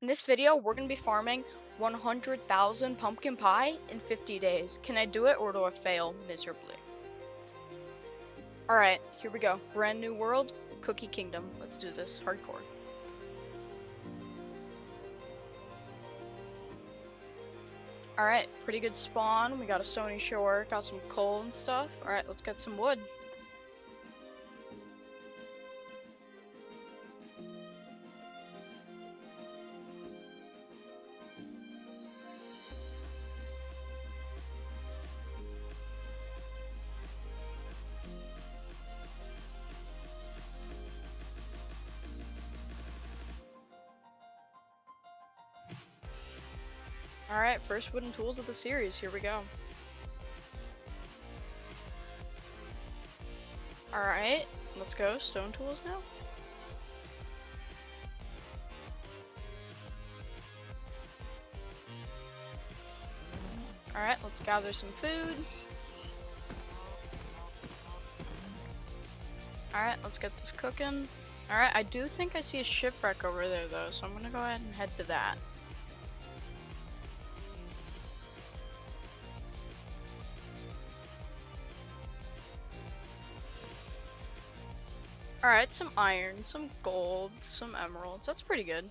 In this video, we're going to be farming 100,000 pumpkin pie in 50 days. Can I do it or do I fail miserably? Alright, here we go. Brand new world, Cookie Kingdom. Let's do this. Hardcore. Alright, pretty good spawn. We got a stony shore, got some coal and stuff. Alright, let's get some wood. Alright, first wooden tools of the series. Here we go. Alright, let's go. Stone tools now. Alright, let's gather some food. Alright, let's get this cooking. Alright, I do think I see a shipwreck over there though, so I'm gonna go ahead and head to that. Alright, some iron, some gold, some emeralds. That's pretty good.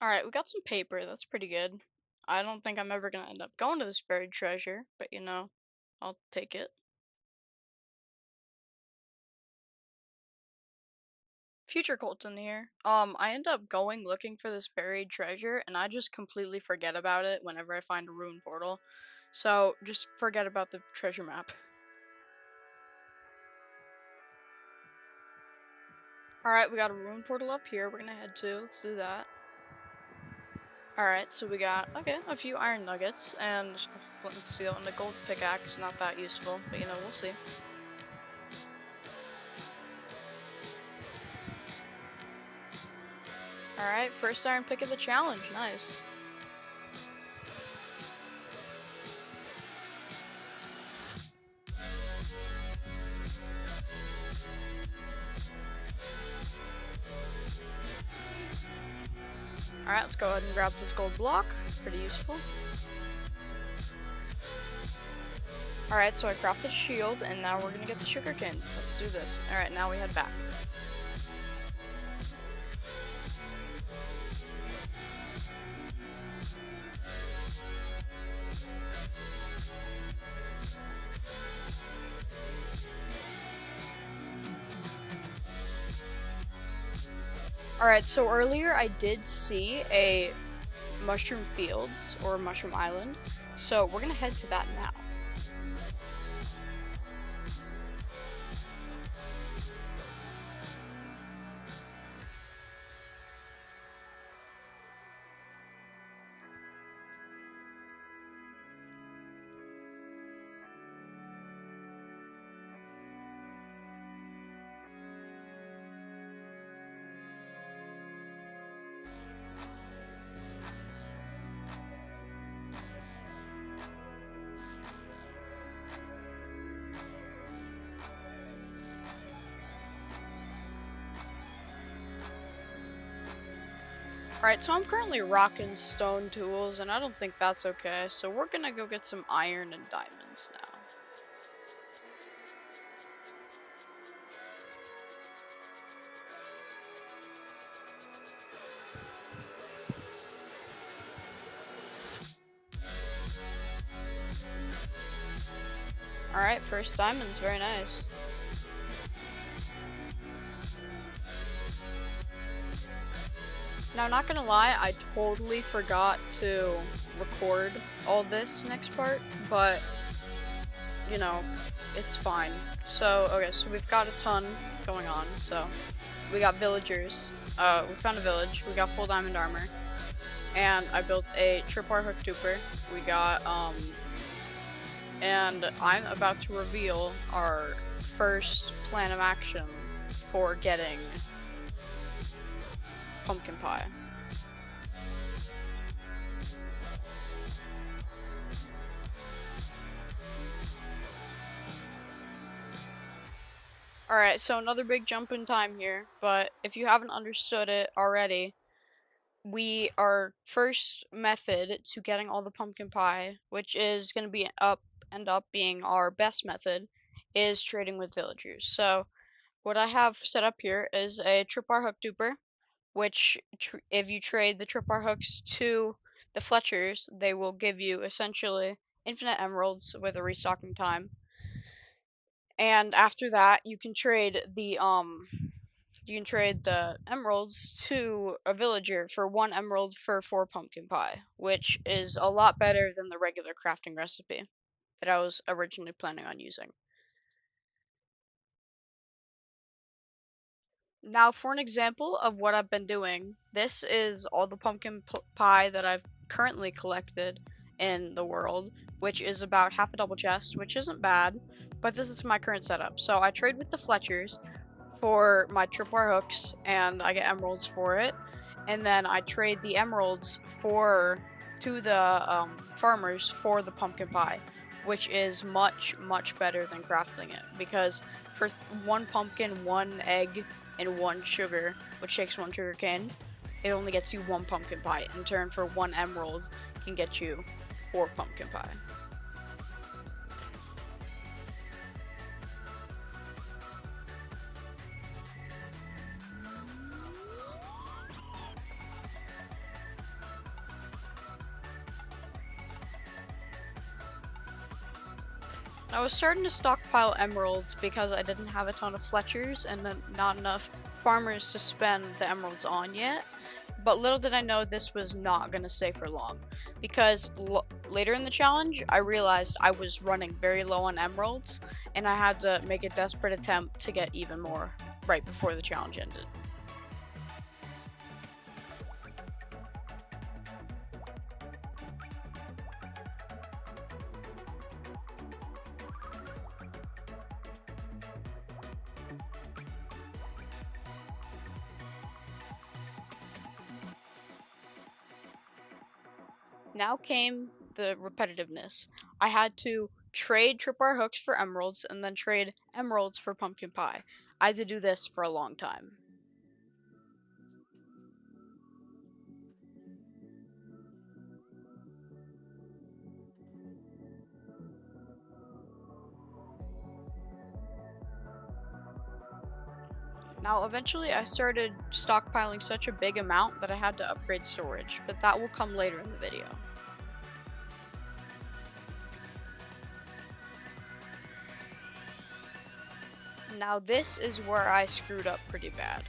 Alright, we got some paper. That's pretty good. I don't think I'm ever gonna end up going to this buried treasure, but you know, I'll take it. Future Colton here. I end up going looking for this buried treasure, and I just completely forget about it whenever I find a ruined portal. So, just forget about the treasure map. Alright, we got a ruined portal up here we're gonna head to. Let's do that. Alright, so we got, a few iron nuggets, and a flint and steel, and a gold pickaxe. Not that useful, but you know, we'll see. Alright, first iron pick of the challenge. Nice. Alright, let's go ahead and grab this gold block. Pretty useful. Alright, so I crafted a shield, and now we're gonna get the sugarcane. Let's do this. Alright, now we head back. Alright, so earlier I did see a mushroom fields, or mushroom island, so we're gonna head to that now. Alright, so I'm currently rocking stone tools, and I don't think that's okay, so we're gonna go get some iron and diamonds now. Alright, first diamonds, very nice. Now, not gonna lie, I totally forgot to record all this next part, but, you know, it's fine. So, okay, so we've got a ton going on, so we got villagers, we found a village, we got full diamond armor, and I built a tripwire hook duper, we got, and I'm about to reveal our first plan of action for getting pumpkin pie. Alright, so another big jump in time here, but if you haven't understood it already, our first method to getting all the pumpkin pie, which is going to end up being our best method, is trading with villagers. So what I have set up here is a tripwire hook duper, which if you trade the tripwire hooks to the Fletchers, they will give you essentially infinite emeralds with a restocking time. And after that, you can trade the emeralds to a villager for 1 emerald for 4 pumpkin pie, which is a lot better than the regular crafting recipe that I was originally planning on using. Now, for an example of what I've been doing, this is all the pumpkin pie that I've currently collected in the world, which is about half a double chest, which isn't bad, but this is my current setup. So I trade with the Fletchers for my tripwire hooks, and I get emeralds for it. And then I trade the emeralds to the farmers for the pumpkin pie, which is much better than crafting it, because for 1 pumpkin, 1 egg, and 1 sugar, which takes 1 sugar cane, it only gets you 1 pumpkin pie. In turn, for 1 emerald, can get you 4 pumpkin pie. I was starting to stockpile emeralds because I didn't have a ton of Fletchers and not enough farmers to spend the emeralds on yet. But little did I know this was not going to stay for long, because later in the challenge, I realized I was running very low on emeralds, and I had to make a desperate attempt to get even more right before the challenge ended. Now came the repetitiveness. I had to trade tripwire hooks for emeralds and then trade emeralds for pumpkin pie. I had to do this for a long time. Now, eventually, I started stockpiling such a big amount that I had to upgrade storage, but that will come later in the video. Now, this is where I screwed up pretty bad.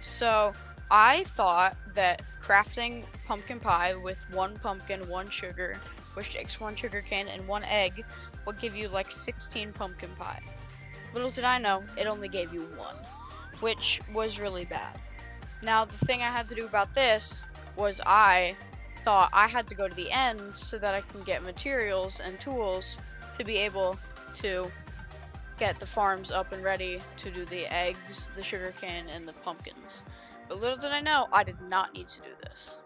So, I thought that crafting pumpkin pie with 1 pumpkin, 1 sugar, which takes 1 sugar cane, and 1 egg would give you like 16 pumpkin pie. Little did I know, it only gave you 1, which was really bad. Now, the thing I had to do about this was I thought I had to go to the end so that I can get materials and tools to be able to get the farms up and ready to do the eggs, the sugarcane, and the pumpkins. But little did I know, I did not need to do this.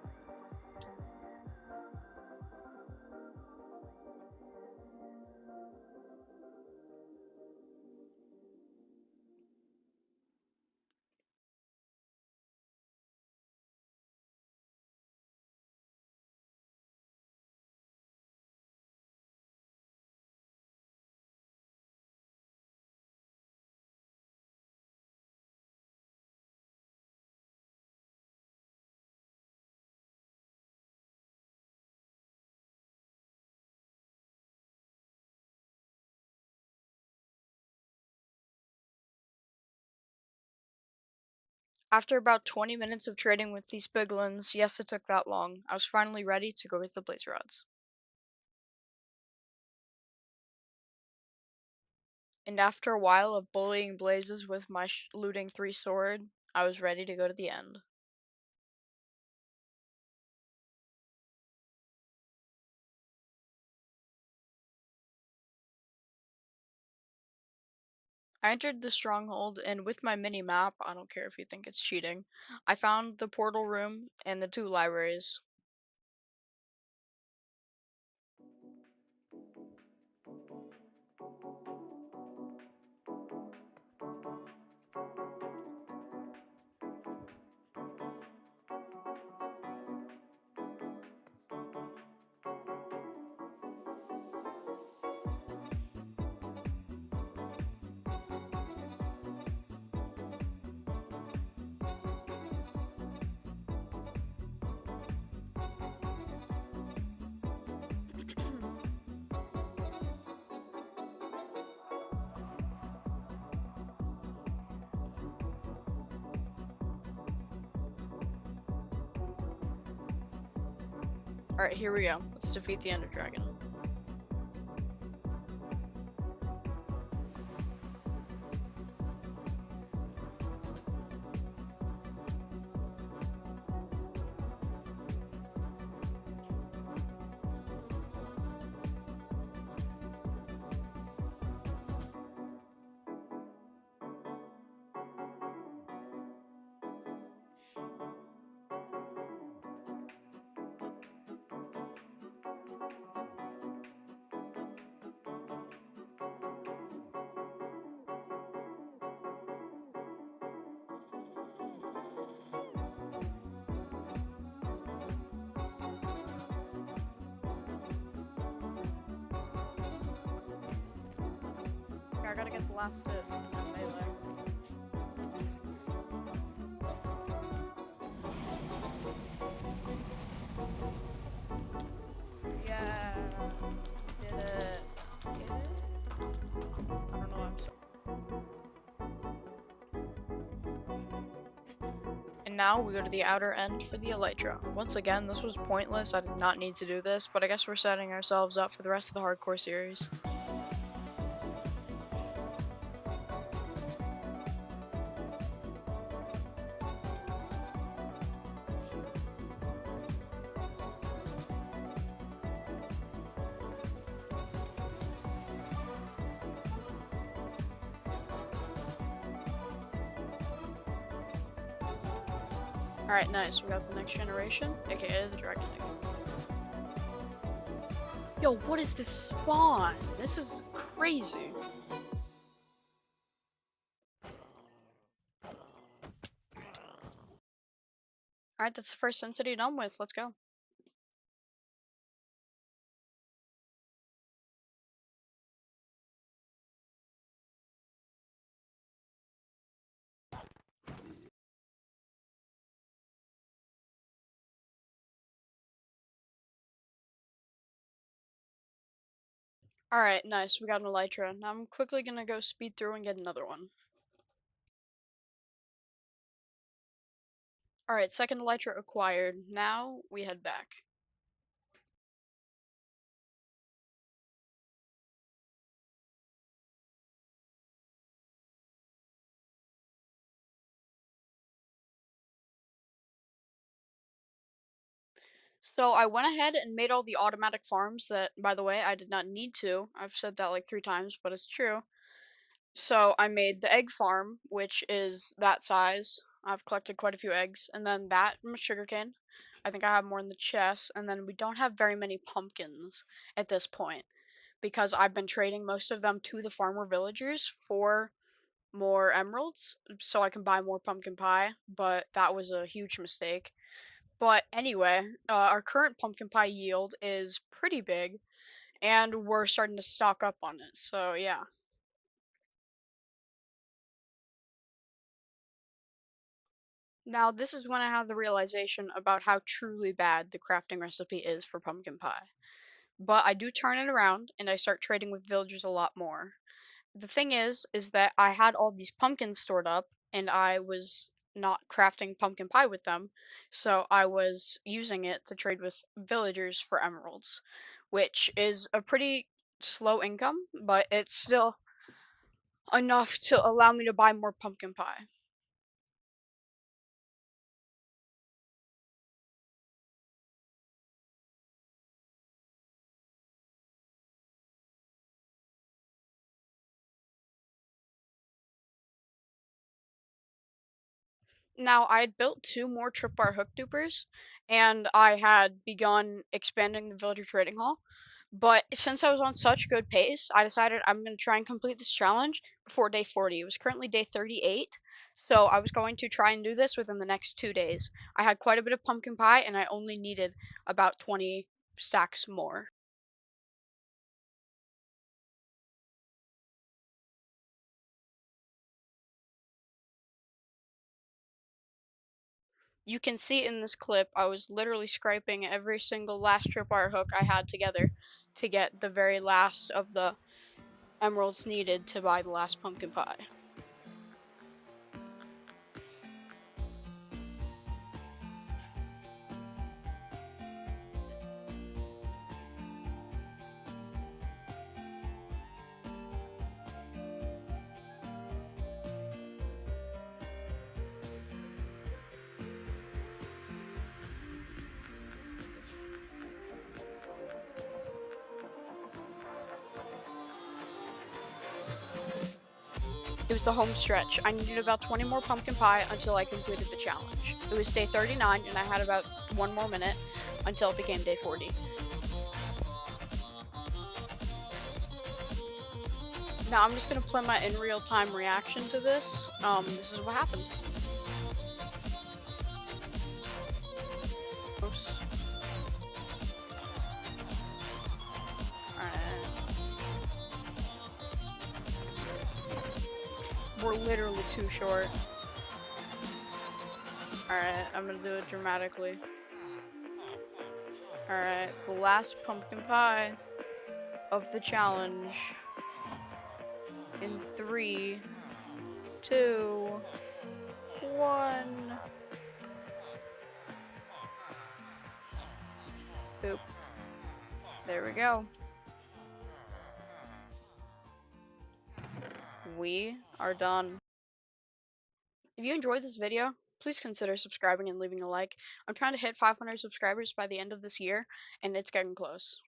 After about 20 minutes of trading with these piglins, yes, it took that long, I was finally ready to go get the blaze rods. And after a while of bullying blazes with my looting 3 sword, I was ready to go to the end. I entered the stronghold, and with my mini map, I don't care if you think it's cheating, I found the portal room and the two libraries. Alright, here we go. Let's defeat the Ender Dragon. I gotta get the last hit in melee. Yeah, did it. Get it? I don't know. I'm sorry. And now we go to the outer end for the Elytra. Once again, this was pointless. I did not need to do this, but I guess we're setting ourselves up for the rest of the hardcore series. Alright, nice. We got the next generation, aka the Dragon Egg. Yo, what is this spawn? This is crazy. Alright, that's the first entity done with. Let's go. Alright, nice. We got an Elytra. Now I'm quickly gonna go speed through and get another one. Alright, second Elytra acquired. Now we head back. So I went ahead and made all the automatic farms that, by the way, I did not need to. I've said that like 3 times, but it's true. So I made the egg farm, which is that size. I've collected quite a few eggs, and then that sugarcane. I think I have more in the chest, and then we don't have very many pumpkins at this point because I've been trading most of them to the farmer villagers for more emeralds so I can buy more pumpkin pie, but that was a huge mistake. But anyway, our current pumpkin pie yield is pretty big, and we're starting to stock up on it, so yeah. Now, this is when I have the realization about how truly bad the crafting recipe is for pumpkin pie. But I do turn it around, and I start trading with villagers a lot more. The thing is that I had all these pumpkins stored up, and I was not crafting pumpkin pie with them, so I was using it to trade with villagers for emeralds, which is a pretty slow income, but it's still enough to allow me to buy more pumpkin pie. Now, I had built 2 more tripwire hook dupers, and I had begun expanding the villager trading hall. But since I was on such good pace, I decided I'm going to try and complete this challenge before day 40. It was currently day 38, so I was going to try and do this within the next 2 days. I had quite a bit of pumpkin pie, and I only needed about 20 stacks more. You can see in this clip, I was literally scraping every single last tripwire hook I had together to get the very last of the emeralds needed to buy the last pumpkin pie. It was the home stretch. I needed about 20 more pumpkin pie until I completed the challenge. It was day 39 and I had about 1 more minute until it became day 40. Now I'm just gonna play my in real time reaction to this. This is what happened. Oops. Alright. We're literally too short. Alright, I'm gonna do it dramatically. Alright, the last pumpkin pie of the challenge. In 3, 2, 1. Boop. There we go. We are done. If you enjoyed this video, please consider subscribing and leaving a like. I'm trying to hit 500 subscribers by the end of this year, and it's getting close.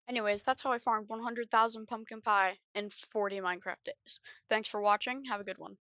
Anyways, that's how I farmed 100,000 pumpkin pie in 40 Minecraft days. Thanks for watching. Have a good one.